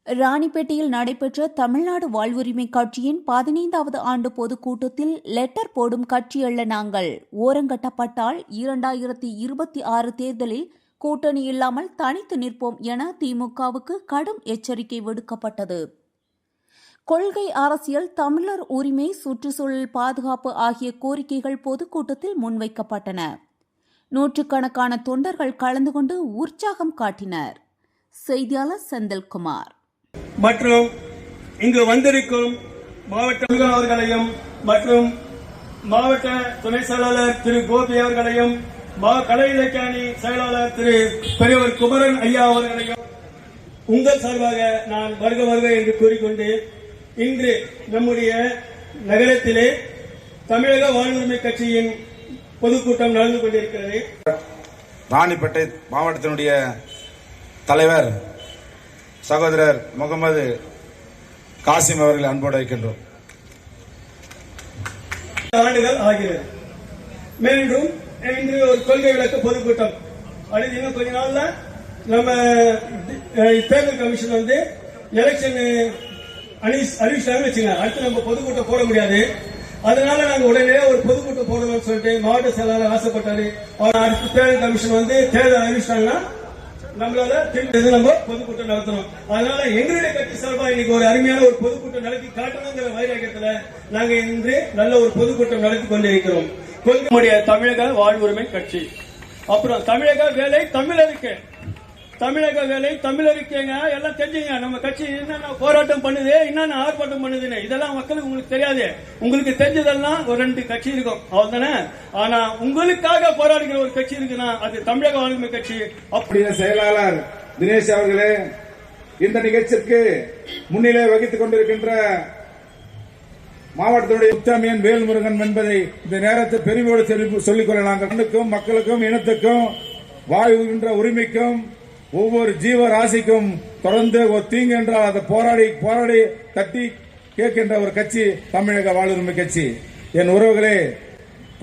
ராணிப்பேட்டையில் நடைபெற்ற தமிழ்நாடு வாழ்வுரிமை கட்சியின் 15வது ஆண்டு பொதுக்கூட்டத்தில் லெட்டர் போடும் கட்சியல்ல நாங்கள், ஓரங்கட்டப்பட்டால் 2026 தேர்தலில் கூட்டணி இல்லாமல் தனித்து நிற்போம் என திமுகவுக்கு கடும் எச்சரிக்கை விடுக்கப்பட்டது. கொள்கை அரசியல், தமிழர் உரிமை, சுற்றுச்சூழல் பாதுகாப்பு ஆகிய கோரிக்கைகள் பொதுக்கூட்டத்தில் முன்வைக்கப்பட்டன. நூற்றுக்கணக்கான தொண்டர்கள் கலந்து கொண்டு உற்சாகம் காட்டினர். செய்தியாளர் செந்தில்குமார் மற்றும் இங்கு வந்திருக்கும் மாவட்ட அவர்களையும் மற்றும் மாவட்ட துணை செயலாளர் திரு கோபி அவர்களையும் கலை இலக்கிய அணி செயலாளர் திரு பெரியவர் குமரன் ஐயா அவர்களையும் உங்கள் சார்பாக நான் வருக என்று கூறிக்கொண்டு, இன்று நம்முடைய நகரத்திலே தமிழக வாழ்வுரிமை கட்சியின் பொதுக்கூட்டம் நடந்து கொண்டிருக்கிறது. ராணிப்பேட்டை மாவட்டத்தினுடைய தலைவர் சகோதரர் முகமது காசிம் அவர்களை அன்போடு வைக்கின்றோம். ஆண்டுகள் ஆகிறது. மீண்டும் இன்று ஒரு கொள்கை விளக்க பொதுக்கூட்டம். அடுத்து இன்னும் கொஞ்ச நாள்ல நம்ம தேர்தல் கமிஷன் வந்து எலெக்ஷன் அறிவிச்சாங்கன்னு வச்சுங்க. அடுத்து நம்ம பொதுக்கூட்டம் போட முடியாது. அதனால நாங்க உடனே ஒரு பொதுக்கூட்டம் போடணும்னு சொல்லிட்டு மாவட்ட செயலாளர் ஆசைப்பட்டாரு. அடுத்து தேர்தல் கமிஷன் வந்து தேர்தல் அறிவிச்சிட்டாங்கன்னா நம்மளால நம்ம பொதுக்கூட்டம் நடத்தணும். அதனால எங்களுடைய கட்சி சார்பா இன்னைக்கு ஒரு அருமையான ஒரு பொதுக்கூட்டம் நடத்தி காட்டணுங்கிற வைராக்கியத்துல நாங்க இன்று நல்ல ஒரு பொதுக்கூட்டம் நடத்தி கொண்டிருக்கிறோம். நம்முடைய தமிழக வாழ்வுரிமை கட்சி, அப்புறம் தமிழக வேலை தமிழருக்கு, தமிழக வேலை தமிழருக்குங்க எல்லாம் தெரிஞ்சுங்க. நம்ம கட்சி என்னென்ன போராட்டம் பண்ணுது, என்னென்ன ஆர்ப்பாட்டம் பண்ணுதுன்னு இதெல்லாம் மக்களுக்கு உங்களுக்கு தெரியாது. உங்களுக்கு தெரிஞ்சதெல்லாம் ஒரு 2 கட்சி இருக்கும், அவ்வளவுதானே. ஆனா உங்களுக்காக போராடுகிற ஒரு கட்சி இருக்குன்னா அது தமிழக வாழ்வுரிமை கட்சி. அப்படியே செயலாளர் தினேஷ் அவர்களே, இந்த நிகழ்ச்சிக்கு முன்னிலை வகித்துக் கொண்டிருக்கின்ற மாவட்டத்துடைய உத்தமியன் வேல்முருகன் என்பதை இந்த நேரத்தை பெருமையோடு சொல்லிக் கொள்ளலாம். கண்ணுக்கும் மக்களுக்கும் இனத்துக்கும் வாழ்கின்ற உரிமைக்கும் ஒவ்வொரு ஜீவராசிக்கும் தொடர்ந்து ஒரு தீங்கு என்றால் அதை போராடி தட்டி கேட்கின்ற ஒரு கட்சி தமிழக வாழ்வுரிமை கட்சி. என் உறவுகளே,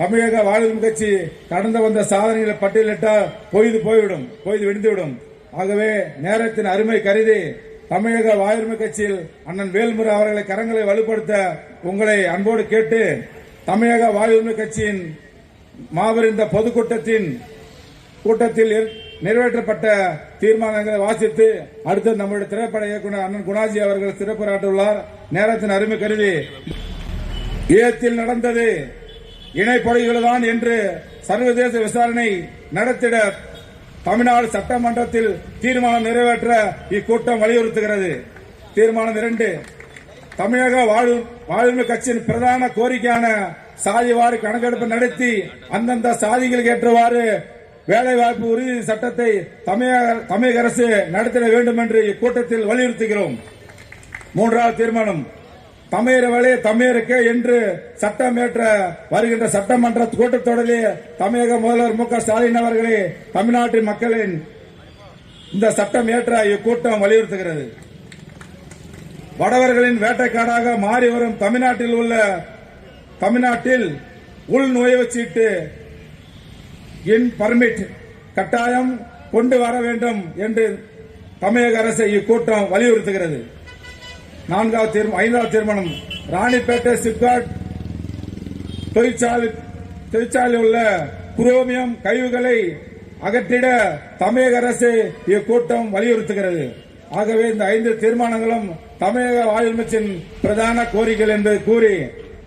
தமிழக வாழ்வுரிமை கட்சி கடந்து வந்த சாதனைகளை பட்டியலிட்டால் போய்விடும், விடுந்துவிடும். ஆகவே நேரத்தின் அருமை கருதி தமிழக வாழ்வுரிமை கட்சியில் அண்ணன் வேல்முருகன் அவர்களை கரங்களை வலுப்படுத்த உங்களை அன்போடு கேட்டு, தமிழக வாழ்வுரிமை கட்சியின் மாபெரும் இந்த பொதுக்கூட்டத்தில் நிறைவேற்றப்பட்ட தீர்மானங்களை வாசித்து அடுத்து நம்முடைய திரைப்பட இயக்குநர் அண்ணன் குணாஜி அவர்கள் சிறப்புரையாற்றுள்ளார். நேரத்தின் அருமை கருதி, ஈழத்தில் நடந்தது இணைப்படுகள்தான் என்று சர்வதேச விசாரணை நடத்திட தமிழ்நாடு சட்டமன்றத்தில் தீர்மானம் நிறைவேற்ற இக்கூட்டம் வலியுறுத்துகிறது. தீர்மானம் 2, தமிழக வாழ்வுரிமை கட்சியின் பிரதான கோரிக்கையான சாதிவாரி கணக்கெடுப்பு நடத்தி அந்தந்த சாதிகளுக்கு ஏற்றவாறு வேலைவாய்ப்பு உறுதி சட்டத்தை தமிழக அரசு நடத்திட வேண்டும் என்று இக்கூட்டத்தில் வலியுறுத்துகிறோம். 3வது தீர்மானம், தமிழர் வேலை தமிழருக்கு என்று சட்டம் ஏற்ற வருகின்ற சட்டமன்ற கூட்டத்தொடரிலே தமிழக முதல்வர் மு.க.ஸ்டாலின் அவர்களே தமிழ்நாட்டின் மக்களின் இந்த சட்டம் ஏற்ற இக்கூட்டம் வலியுறுத்துகிறது. வடவர்களின் வேட்டைக்காடாக மாறி வரும் தமிழ்நாட்டில் உள் நுழைவு சீட்டு பர்மிட் கட்டாயம் கொண்டு வர வேண்டும் என்று தமிழக அரசை இக்கூட்டம் வலியுறுத்துகிறது. 5வது தீர்மானம், ராணிப்பேட்டை சிப்காட் தொழிற்சாலையில் உள்ள குரோமியம் கழிவுகளை அகற்றிட தமிழக அரசு இக்கூட்டம் வலியுறுத்துகிறது. ஆகவே இந்த 5 தீர்மானங்களும் தமிழக வாழ்வுரிமையின் பிரதான கோரிக்கைகள் என்று கூறி,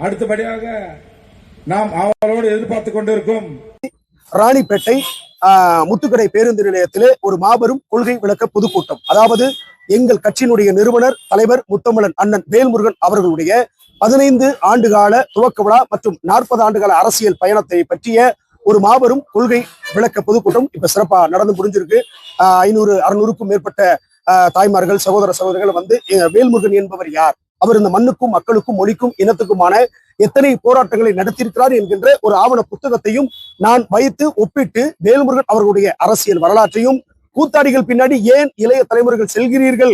அடுத்தபடியாக நாம் அவர்களோடு எதிர்பார்த்துக் கொண்டிருக்கும் ராணிப்பேட்டை முத்துக்கடை பேருந்து நிலையத்திலே ஒரு மாபெரும் கொள்கை விளக்க பொதுக்கூட்டம், அதாவது எங்கள் கட்சியினுடைய நிறுவனர் தலைவர் முத்தமிழன் அண்ணன் வேல்முருகன் அவர்களுடைய 15 ஆண்டுகால துவக்க விழா மற்றும் 40 ஆண்டுகால அரசியல் பயணத்தை பற்றிய ஒரு மாபெரும் கொள்கை விளக்க பொதுக்கூட்டம் இப்ப சிறப்பா நடந்து முடிஞ்சிருக்கு. 500-600க்கும் மேற்பட்ட தாய்மார்கள், சகோதரர்கள் வந்து வேல்முருகன் என்பவர் யார், அவர் இந்த மண்ணுக்கும் மக்களுக்கும் மொழிக்கும் இனத்துக்குமான எத்தனை போராட்டங்களை நடத்தியிருக்கிறார் என்கின்ற ஒரு ஆவண புத்தகத்தையும் நான் வைத்து ஒப்பிட்டு வேல்முருகன் அவர்களுடைய அரசியல் வரலாற்றையும், கூத்தாடிகள் பின்னாடி ஏன் இளைய தலைவர்கள் செல்கிறீர்கள்,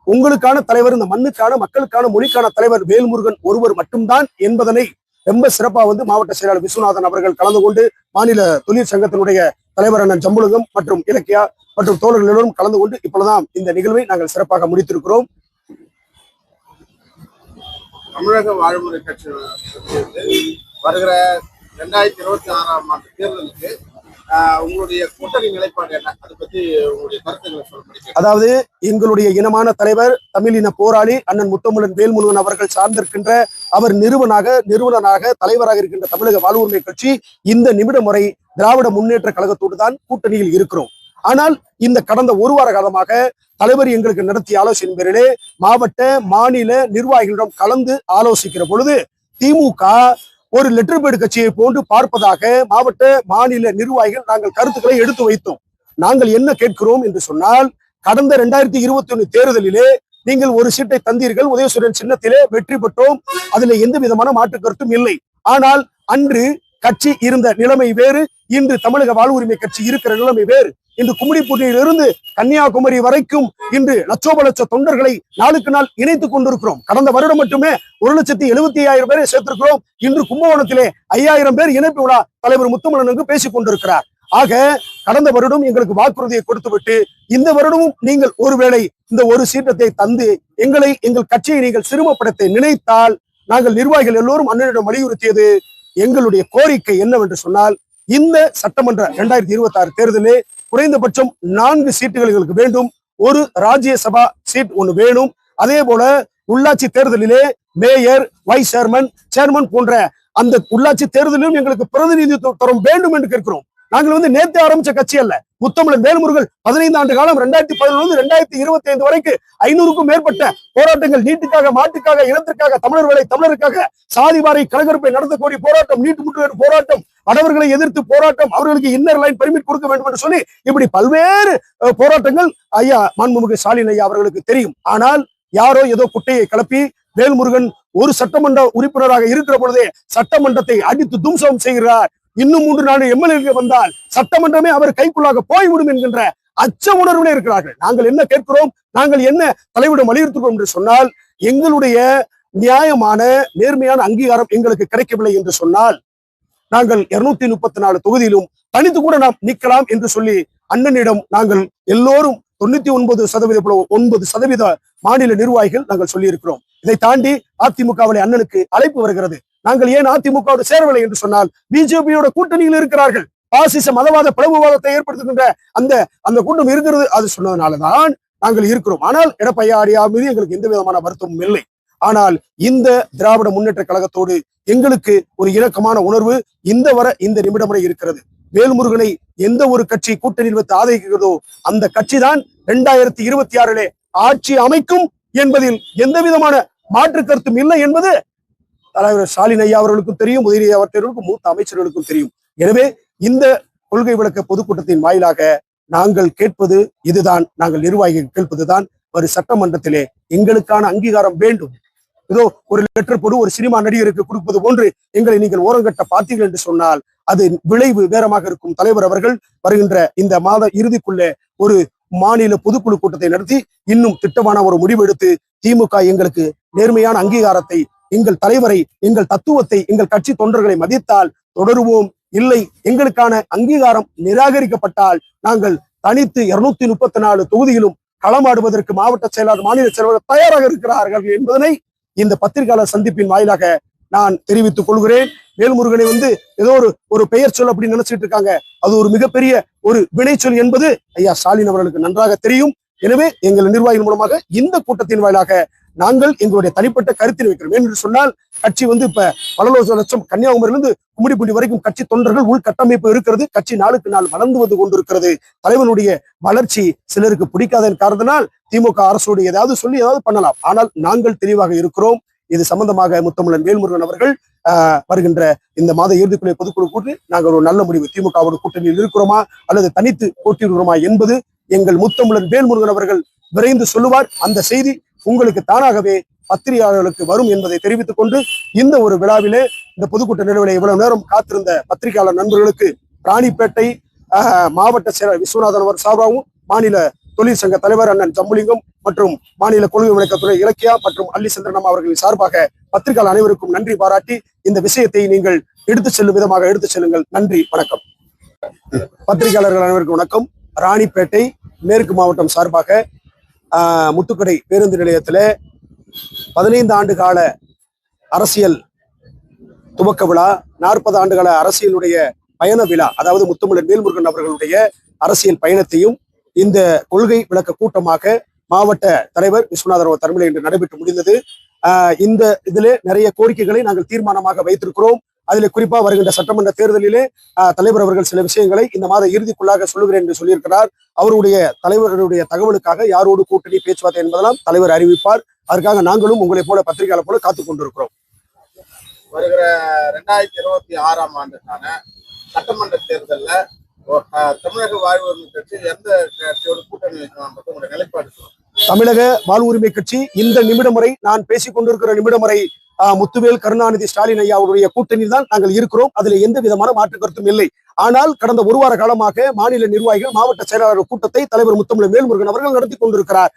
உங்களுக்கான தலைவர், இந்த மண்ணுக்கான மக்களுக்கான மொழிக்கான தலைவர் வேல்முருகன் ஒருவர் மட்டும்தான் என்பதனை ரொம்ப சிறப்பா வந்து மாவட்ட செயலாளர் விஸ்வநாதன் அவர்கள் கலந்து கொண்டு, மாநில தொழில் சங்கத்தினுடைய தலைவர் அண்ணன் ஜம்புலகம் மற்றும் இலக்கியா மற்றும் தோழர்கள் எல்லோரும் கலந்து கொண்டு இப்பொழுதுதான் இந்த நிகழ்வை நாங்கள் சிறப்பாக முடித்திருக்கிறோம். தமிழக வாழ்முறை கட்சி வருகிற 2026ஆம் ஆண்டு தேர்தலுக்கு உங்களுடைய கூட்டணி நிலைப்பாடு என்ன? அதை பத்தி உங்களுடைய கருத்துக்களை சொல்ல. அதாவது எங்களுடைய இனமான தலைவர், தமிழின போராளி அண்ணன் முத்தமிழன் வேல்முருகன் அவர்கள் சார்ந்திருக்கின்ற அவர் நிறுவனராக தலைவராக இருக்கின்ற தமிழக வாழ்வுரிமை கட்சி இந்த நிமிடம் வரை திராவிட முன்னேற்ற கழகத்தோடு தான் கூட்டணியில் இருக்கிறோம். ஆனால் இந்த கடந்த ஒரு வார காலமாக தலைவர் எங்களுக்கு நடத்திய ஆலோசனை பேரிலே மாவட்ட மாநில நிர்வாகிகளிடம் கலந்து ஆலோசிக்கிற பொழுது திமுக ஒரு லெட்டர் பேடு கட்சியை போன்று பார்ப்பதாக மாவட்ட மாநில நிர்வாகிகள் நாங்கள் கருத்துக்களை எடுத்து வைத்தோம். நாங்கள் என்ன கேட்கிறோம் என்று சொன்னால், கடந்த 2021 தேர்தலிலே நீங்கள் ஒரு சீட்டை தந்தீர்கள், உதயசூரியன் சின்னத்திலே வெற்றி பெற்றோம், அதுல எந்த விதமான மாற்று கருத்தும் இல்லை. ஆனால் அன்று கட்சி இருந்த நிலைமை வேறு, இன்று தமிழக வாழ்வுரிமை கட்சி இருக்கிற நிலைமை வேறு. இன்று கும்மிடிப்பூண்டியிலிருந்து கன்னியாகுமரி வரைக்கும் இன்று லட்ச தொண்டர்களை நாளுக்கு நாள் இணைத்துக் கொண்டிருக்கிறோம். கடந்த வருடம் மட்டுமே 1,75,000 பேரை சேர்த்திருக்கிறோம். இன்று கும்பகோணத்திலே 5,000 பேர் இணைப்பு விழா தலைவர் முத்தமிழனுக்கு பேசிக் கொண்டிருக்கிறார். ஆக கடந்த வருடம் எங்களுக்கு வாக்குறுதியை கொடுத்துவிட்டு இந்த வருடமும் நீங்கள் ஒருவேளை இந்த ஒரு சீட்டத்தை தந்து எங்கள் கட்சியை நீங்கள் சிறுமப்படுத்த நினைத்தால், நாங்கள் நிர்வாகிகள் எல்லோரும் அண்ணனிடம் வலியுறுத்தியது எங்களுடைய கோரிக்கை என்னவென்று சொன்னால், இந்த சட்டமன்ற 2026 தேர்தலில் குறைந்தபட்சம் 4 சீட்டுகள் எங்களுக்கு வேண்டும். ஒரு ராஜ்யசபா சீட் ஒன்று வேணும். அதே போல உள்ளாட்சி தேர்தலிலே மேயர், வைஸ் சேர்மன் போன்ற அந்த உள்ளாட்சி தேர்தலிலும் எங்களுக்கு பிரதிநிதித்துவம் வேண்டும் என்று கேட்கிறோம். நாங்கள் நேற்று ஆரம்பிச்ச கட்சி அல்ல. முத்தமிழன் வேல்முருகன் 15 ஆண்டு காலம் 2011 2025 வரைக்கும் 500க்கும் மேற்பட்ட போராட்டங்கள், நீட்டுக்காக, மாட்டுக்காக, இனத்திற்காக, தமிழருக்காக, சாதிவாரி கலகருப்பை நடத்தக்கூடிய போராட்டம், நீட்டு முற்றுகை போராட்டம், வடவர்களை எதிர்த்து போராட்டம், அவர்களுக்கு இன்னர் லைன் பெர்மிட் கொடுக்க வேண்டும் என்று சொல்லி இப்படி பல்வேறு போராட்டங்கள் ஐயா மாண்புமிகு ஸ்டாலின் ஐயா அவர்களுக்கு தெரியும். ஆனால் யாரோ ஏதோ குட்டையை கிளப்பி வேல்முருகன் ஒரு சட்டமன்ற உறுப்பினராக இருக்கிற பொழுதே சட்டமன்றத்தை அடித்து தும்சம் செய்கிறார். இன்னும் 3-4 எம்எல்ஏ வந்தால் சட்டமன்றமே அவர் கைக்குள்ளாக போய்விடும் என்கின்ற அச்ச உணர்வுல இருக்கிறார்கள். நாங்கள் என்ன கேட்கிறோம், நாங்கள் என்ன தலைவிடம் வலியுறுத்துகிறோம் என்று சொன்னால், எங்களுடைய நியாயமான நேர்மையான அங்கீகாரம் எங்களுக்கு கிடைக்கவில்லை என்று சொன்னால், நாங்கள் 234 தொகுதியிலும் தனித்து கூட நாம் நிற்கலாம் என்று சொல்லி அண்ணனிடம் நாங்கள் எல்லோரும் 99% மாநில நிர்வாகிகள் நாங்கள் சொல்லி இருக்கிறோம். இதை தாண்டி அதிமுகவிலே அண்ணனுக்கு அழைப்பு வருகிறது. நாங்கள் ஏன் அதிமுகவோடு சேரவில்லை என்று சொன்னால், பிஜேபியோட கூட்டணியில் இருக்கிறார்கள். பாசிச மதவாத பிளவுவாதத்தை ஏற்படுத்துகின்ற அந்த கூட்டம் இருக்கிறது. அது சொன்னதுனாலதான் நாங்கள் இருக்கிறோம். ஆனால் எடப்பாடியா மீது எங்களுக்கு எந்த விதமான வருத்தமும் இல்லை. ஆனால் இந்த திராவிட முன்னேற்ற கழகத்தோடு எங்களுக்கு ஒரு இணக்கமான உணர்வு இந்த நிமிடம் வரை இருக்கிறது. வேல்முருகனை எந்த ஒரு கட்சி கூட்டணியில் வைத்து ஆதரிக்கிறதோ அந்த கட்சி தான் 2026 ஆட்சி அமைக்கும் என்பதில் எந்த விதமான மாற்று கருத்தும் இல்லை என்பது தலைவர் ஸ்டாலின் ஐயா அவர்களுக்கும் தெரியும், உதயநிதி அவர்களுக்கும், மூத்த அமைச்சர்களுக்கும் தெரியும். எனவே இந்த கொள்கை விளக்க பொதுக்கூட்டத்தின் வாயிலாக நாங்கள் கேட்பது இதுதான். நாங்கள் நிர்வாகிகள் கேட்பதுதான், ஒரு சட்டமன்றத்திலே எங்களுக்கான அங்கீகாரம் வேண்டும். ஏதோ ஒரு லெட்டர் போடு ஒரு சினிமா நடிகருக்கு கொடுப்பது போன்று எங்களை நீங்கள் ஓரங்கட்ட பார்த்தீர்கள் என்று சொன்னால் அது விளைவு வேறமாக இருக்கும். தலைவர் அவர்கள் வருகின்ற இந்த மாத இறுதிக்குள்ளே ஒரு மாநில பொதுக்குழு கூட்டத்தை நடத்தி இன்னும் திட்டமான ஒரு முடிவு எடுத்து திமுக எங்களுக்கு நேர்மையான அங்கீகாரத்தை, எங்கள் தலைவரை, எங்கள் தத்துவத்தை, எங்கள் கட்சி தொண்டர்களை மதித்தால் தொடருவோம். இல்லை, எங்களுக்கான அங்கீகாரம் நிராகரிக்கப்பட்டால் நாங்கள் தனித்து 234 தொகுதியிலும் களமாடுவதற்கு மாவட்ட செயலாளர், மாநில செயலாளர் தயாராக இருக்கிறார்கள் என்பதனை இந்த பத்திரிகையாளர் சந்திப்பின் வாயிலாக நான் தெரிவித்துக் கொள்கிறேன். வேல்முருகனை ஏதோ ஒரு பெயர் சொல் அப்படின்னு நினைச்சிட்டு இருக்காங்க. அது ஒரு மிகப்பெரிய ஒரு வினைச்சொல் என்பது ஐயா ஸ்டாலின் அவர்களுக்கு நன்றாக தெரியும். எனவே எங்கள் நிர்வாகிகள் மூலமாக இந்த கூட்டத்தின் வாயிலாக நாங்கள் எங்களுடைய தனிப்பட்ட கருத்தினை வைக்கிறோம். என்று சொன்னால் கட்சி இப்ப பல லட்சம் கன்னியாகுமரியிலிருந்து கும்மிடிப்பூண்டி வரைக்கும் கட்சி தொண்டர்கள் உள்கட்டமைப்பு இருக்கிறது. கட்சி நாளுக்கு நாள் வளர்ந்து வந்து கொண்டிருக்கிறது. தலைவனுடைய வளர்ச்சி சிலருக்கு பிடிக்காத காரணத்தினால் திமுக அரசோடு ஏதாவது சொல்லி ஏதாவது பண்ணலாம். ஆனால் நாங்கள் தெளிவாக இருக்கிறோம். இது சம்பந்தமாக முத்தமிழன் வேல்முருகன் அவர்கள் வருகின்ற இந்த மாத இறுதிக்குள்ளே பொதுக்குழு கூட்டி நாங்கள் ஒரு நல்ல முடிவு, திமுகவோட கூட்டணியில் இருக்கிறோமா அல்லது தனித்து போட்டியிடுகிறோமா என்பது எங்கள் முத்தமிழன் வேல்முருகன் அவர்கள் விரைந்து சொல்லுவார். அந்த செய்தி உங்களுக்கு தானாகவே பத்திரிகையாளர்களுக்கு வரும் என்பதை தெரிவித்துக் கொண்டு இந்த ஒரு விழாவிலே இந்த பொதுக்கூட்ட நிகழ்வில் இவ்வளவு நேரம் காத்திருந்த பத்திரிகையாளர் நண்பர்களுக்கு ராணிப்பேட்டை மாவட்ட செயலர் விஸ்வநாதன் அவர் சார்பாகவும், மாநில தொழிற்சங்க தலைவர் அண்ணன் ஜம்புலிங்கம் மற்றும் மாநில கொள்கை விளக்கத்துறை இலக்கியா மற்றும் அல்லிசந்திரனம் அவர்களின் சார்பாக பத்திரிகையாளர் அனைவருக்கும் நன்றி பாராட்டி இந்த விஷயத்தை நீங்கள் எடுத்துச் செல்லும் விதமாக எடுத்துச் செல்லுங்கள். நன்றி, வணக்கம். பத்திரிகையாளர்கள் அனைவருக்கும் வணக்கம். ராணிப்பேட்டை மேற்கு மாவட்டம் சார்பாக முத்துக்கடை பேருந்து நிலையத்தில் 15 ஆண்டு கால அரசியல் துவக்க விழா, 40 ஆண்டுகால அரசியலுடைய பயண விழா, அதாவது முத்தமிழர் வேல்முருகன் அவர்களுடைய அரசியல் பயணத்தையும் இந்த கொள்கை விளக்க கூட்டமாக மாவட்ட தலைவர் விஸ்வநாதன் தலைமையில் இன்று நடைபெற்று முடிந்தது. இந்த இதிலே நிறைய கோரிக்கைகளை நாங்கள் தீர்மானமாக வைத்திருக்கிறோம். அதில் குறிப்பா வருகின்ற சட்டமன்ற தேர்தலிலே தலைவர் அவர்கள் சில விஷயங்களை இந்த மாத இறுதிக்குள்ளாக சொல்லுகிறேன் என்று சொல்லியிருக்கிறார். அவருடைய தலைவர்களுடைய தகவலுக்காக யாரோடு கூட்டணி பேச்சுவார்த்தை என்பதெல்லாம் தலைவர் அறிவிப்பார். அதற்காக நாங்களும் உங்களை போல பத்திரிகையாளர் போல காத்துக் கொண்டிருக்கிறோம். வருகிற 2026 ஆண்டுக்கான சட்டமன்ற தேர்தலில் தமிழக வாழ்வு உரிமை கட்சி எந்த கட்சியோட கூட்டணி வைக்கலாம் உங்களுடைய நிலைப்பாடு? தமிழக வாழ்வு உரிமை கட்சி இந்த நிமிடம் வரை, நான் பேசிக் கொண்டிருக்கிற நிமிடம் வரை, முத்துவேல் கருணாநிதி ஸ்டாலின் ஐயா அவருடைய கூட்டணியில் தான் நாங்கள் இருக்கிறோம். அதில் எந்த விதமான மாற்று கருத்தும் இல்லை. ஆனால் கடந்த ஒரு வார காலமாக மாநில நிர்வாகிகள், மாவட்ட செயலாளர் கூட்டத்தை தலைவர் முத்தமிழர் வேல்முருகன் அவர்கள் நடத்தி கொண்டிருக்கிறார்.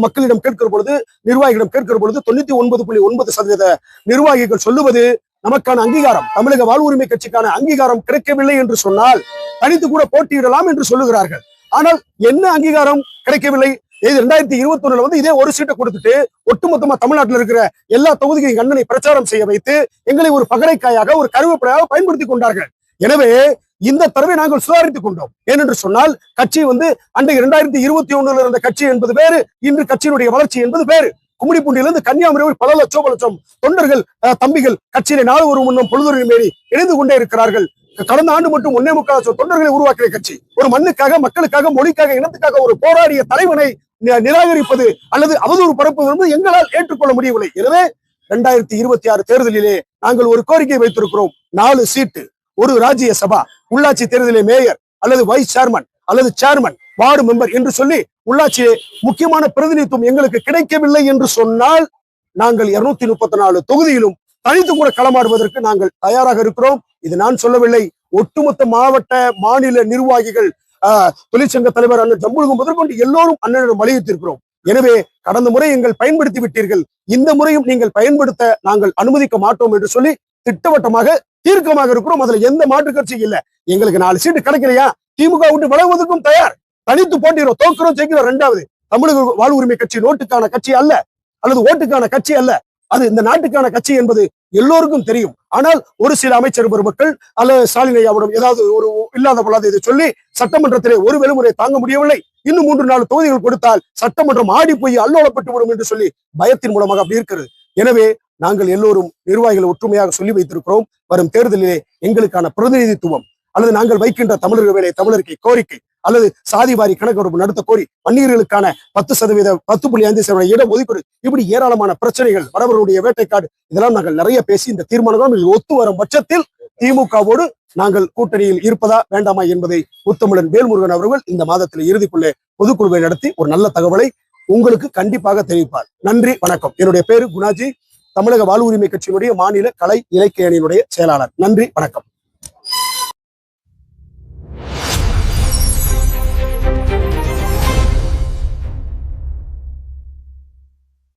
மக்களிடம் கேட்கிற பொழுது, நிர்வாகிகளிடம் கேட்கிற பொழுது 99.9% நிர்வாகிகள் சொல்லுவது நமக்கான அங்கீகாரம், தமிழக வாழ்வு உரிமை கட்சிக்கான அங்கீகாரம் கிடைக்கவில்லை என்று சொன்னால் தனித்து கூட போட்டியிடலாம் என்று சொல்லுகிறார்கள். ஆனால் என்ன அங்கீகாரம் கிடைக்கவில்லை? 2021 வந்து இதே ஒரு சீட்டை கொடுத்துட்டு ஒட்டுமொத்தமா தமிழ்நாட்டில் இருக்கிற எல்லா தொகுதிகளையும் அண்ணனை பிரச்சாரம் செய்ய வைத்து எங்களை ஒரு பகடைக்காயாக, ஒரு கருவேப்பிலையாக பயன்படுத்தி கொண்டார்கள். எனவே இந்த தடவை நாங்கள் சுதாரித்துக் கொண்டோம். ஏனென்று சொன்னால் கட்சி வந்து அன்றைய 2021 இருந்த கட்சி என்பது வேறு, இன்று கட்சியினுடைய வளர்ச்சி என்பது வேறு. கும்மிடிப்பூண்டியிலிருந்து கன்னியாகுமரி பல லட்சம் தொண்டர்கள், தம்பிகள் கட்சியிலே நாலு ஒரு முன்னும் பொழுதுரிமை மேறி இணைந்து கொண்டே இருக்கிறார்கள். கடந்த ஆண்டு மட்டும் 1.25 தொண்டர்களை உருவாக்கிய கட்சி, ஒரு மண்ணுக்காக, மக்களுக்காக, மொழிக்காக, இனத்துக்காக ஒரு போராடிய தலைவனை நிராகரிப்பது அல்லது அவதூறு பரப்புவது என்பது எங்களால் ஏற்றுக்கொள்ள முடியவில்லை. எனவே 2026 தேர்தலிலே நாங்கள் ஒரு கோரிக்கை வைத்திருக்கிறோம். 4 சீட்டு, ஒரு ராஜ்யசபா, உள்ளாட்சி தேர்தலிலே மேயர் அல்லது வைஸ் சேர்மன் அல்லது சேர்மன், வார்டு மெம்பர் என்று சொல்லி உள்ளாட்சியே முக்கியமான பிரதிநிதித்துவம் எங்களுக்கு கிடைக்கவில்லை என்று சொன்னால் நாங்கள் 234 தொகுதியிலும் தனித்து கூட களமாடுவதற்கு நாங்கள் தயாராக இருக்கிறோம். இது நான் சொல்லவில்லை, ஒட்டுமொத்த மாவட்ட மாநில நிர்வாகிகள், தொழிற்சங்க தலைவர் அண்ணன் ஜம்புழுகம் முதற்கொண்டு எல்லோரும் அண்ணனிடம் வலியுறுத்தியிருக்கிறோம். எனவே கடந்த முறை எங்கள் பயன்படுத்தி விட்டீர்கள், இந்த முறையும் நீங்கள் பயன்படுத்த நாங்கள் அனுமதிக்க மாட்டோம் என்று சொல்லி திட்டவட்டமாக தீர்க்கமாக இருக்கிறோம். அதுல எந்த மாற்று கட்சி இல்ல. எங்களுக்கு 4 சீட்டு கிடைக்கலையா, திமுக விட்டு விலகுவதற்கும் தயார், தனித்து போட்டிடுறோம், தோற்கிறோம், ஜெயிக்கிறோம். 2வது, தமிழக வாழ்வு உரிமை கட்சி நோட்டுக்கான கட்சி அல்ல, அல்லது ஓட்டுக்கான கட்சி அல்ல, அது இந்த நாட்டுக்கான கட்சி என்பது எல்லோருக்கும் தெரியும். ஆனால் ஒரு சில அமைச்சர் பெருமக்கள் அல்லது ஸ்டாலின் ஐயாவிடம் ஏதாவது ஒரு இல்லாத பொல்லாத இதை சொல்லி சட்டமன்றத்திலே ஒரு வெளிமுறை தாங்க முடியவில்லை, இன்னும் 3-4 தொகுதிகள் கொடுத்தால் சட்டமன்றம் ஆடி போய் அல்லோலப்பட்டு விடும் என்று சொல்லி பயத்தின் மூலமாக அப்படி இருக்கிறது. எனவே நாங்கள் எல்லோரும் நிர்வாகிகள் ஒற்றுமையாக சொல்லி வைத்திருக்கிறோம். வரும் தேர்தலிலே எங்களுக்கான பிரதிநிதித்துவம் அல்லது நாங்கள் வைக்கின்ற தமிழர்கள் வேலை, தமிழருக்கு கோரிக்கை அல்லது சாதிவாரி கணக்கெடுப்பு நடத்த கோரி வன்னியர்களுக்கான 10%, 10.5% இடம் ஒதுக்கீடு, இப்படி ஏராளமான பிரச்சனைகள், வரவர்களுடைய வேட்டைக்காடு, இதெல்லாம் நாங்கள் நிறைய பேசி இந்த தீர்மானங்களும் ஒத்து வரும் பட்சத்தில் திமுகவோடு நாங்கள் கூட்டணியில் இருப்பதா வேண்டாமா என்பதை முத்தமிழன் வேல்முருகன் அவர்கள் இந்த மாதத்தில் இறுதிக்குள்ளே பொதுக்குழுவை நடத்தி ஒரு நல்ல தகவலை உங்களுக்கு கண்டிப்பாக தெரிவிப்பார். நன்றி, வணக்கம். என்னுடைய பேரு குணாஜி, தமிழக வாழ்வு உரிமை கட்சியினுடைய மாநில கலை இலக்கிய அணியினுடைய செயலாளர். நன்றி, வணக்கம்.